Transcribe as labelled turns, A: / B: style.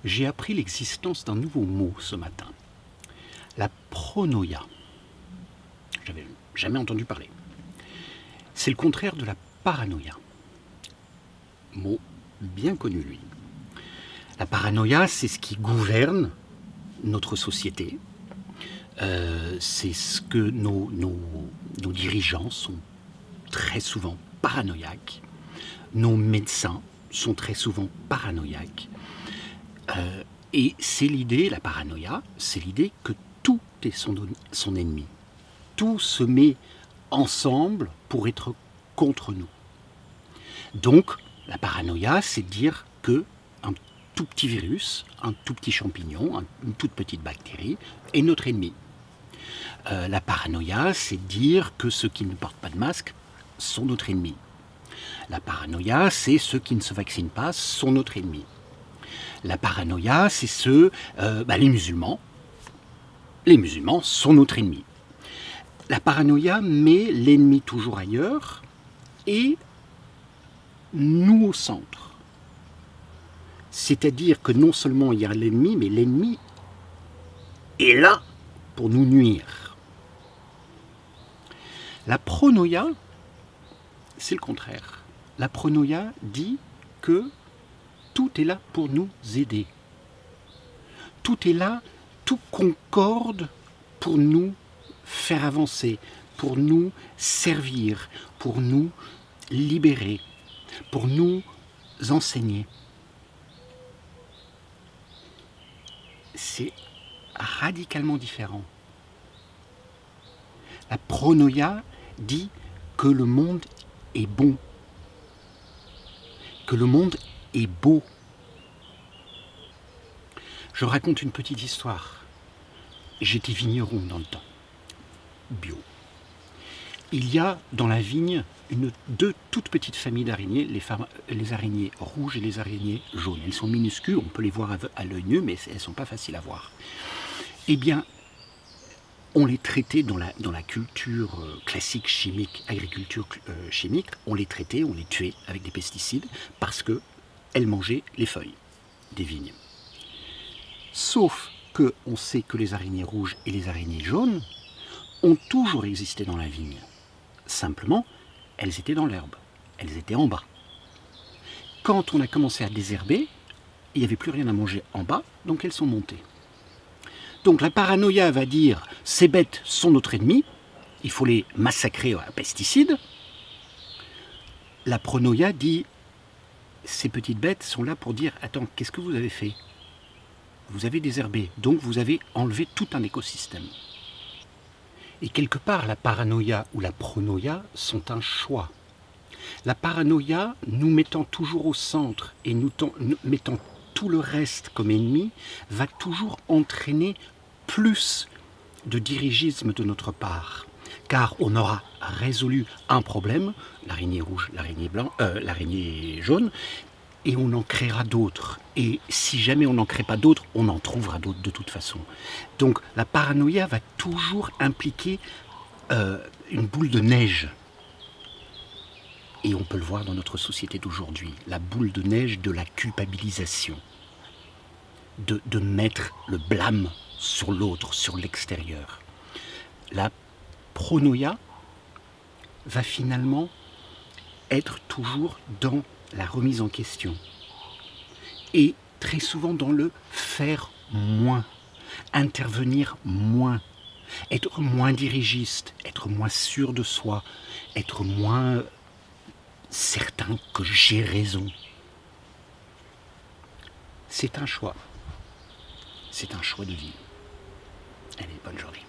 A: J'ai appris l'existence d'un nouveau mot ce matin, la pronoia. J'avais jamais entendu parler. C'est le contraire de la paranoïa. Mot bien connu, lui. La paranoïa, c'est ce qui gouverne notre société. C'est ce que nos dirigeants sont très souvent paranoïaques. Nos médecins sont très souvent paranoïaques. Et c'est l'idée, la paranoïa, c'est l'idée que tout est son ennemi. Tout se met ensemble pour être contre nous. Donc, la paranoïa, c'est dire que un tout petit virus, un tout petit champignon, une toute petite bactérie est notre ennemi. La paranoïa, c'est dire que ceux qui ne portent pas de masque sont notre ennemi. La paranoïa, c'est ceux qui ne se vaccinent pas sont notre ennemi. La paranoïa, c'est les musulmans. Les musulmans sont notre ennemi. La paranoïa met l'ennemi toujours ailleurs et nous au centre. C'est-à-dire que non seulement il y a l'ennemi, mais l'ennemi est là pour nous nuire. La pronoïa, c'est le contraire. La pronoïa dit que tout est là pour nous aider. Tout est là, tout concorde pour nous faire avancer, pour nous servir, pour nous libérer, pour nous enseigner. C'est radicalement différent. La pronoïa dit que le monde est bon, que le monde est beau. Je raconte une petite histoire. J'étais vigneron dans le temps, bio. Il y a dans la vigne deux toutes petites familles d'araignées, les araignées rouges et les araignées jaunes. Elles sont minuscules, on peut les voir à l'œil nu, mais elles ne sont pas faciles à voir. Eh bien, on les traitait dans la culture classique chimique, agriculture chimique, on les traitait, on les tuait avec des pesticides parce qu'elles mangeaient les feuilles des vignes. Sauf qu'on sait que les araignées rouges et les araignées jaunes ont toujours existé dans la vigne. Simplement, elles étaient dans l'herbe, elles étaient en bas. Quand on a commencé à désherber, il n'y avait plus rien à manger en bas, donc elles sont montées. Donc la paranoïa va dire « ces bêtes sont notre ennemi, il faut les massacrer à pesticides ». La pronoïa dit « ces petites bêtes sont là pour dire « attends, qu'est-ce que vous avez fait ? Vous avez désherbé, donc vous avez enlevé tout un écosystème ». Et quelque part, la paranoïa ou la pronoïa sont un choix. La paranoïa, nous mettant toujours au centre et nous mettant tout le reste comme ennemi, va toujours entraîner plus de dirigisme de notre part. Car on aura résolu un problème, l'araignée rouge, l'araignée jaune, et on en créera d'autres. Et si jamais on n'en crée pas d'autres, on en trouvera d'autres de toute façon. Donc la paranoïa va toujours impliquer une boule de neige. Et on peut le voir dans notre société d'aujourd'hui, la boule de neige de la culpabilisation. De mettre le blâme sur l'autre, sur l'extérieur. La pronoïa va finalement être toujours dans la remise en question. Et très souvent dans le faire moins, intervenir moins, être moins dirigiste, être moins sûr de soi, être moins certain que j'ai raison. C'est un choix. C'est un choix de vie. Allez, bonne journée.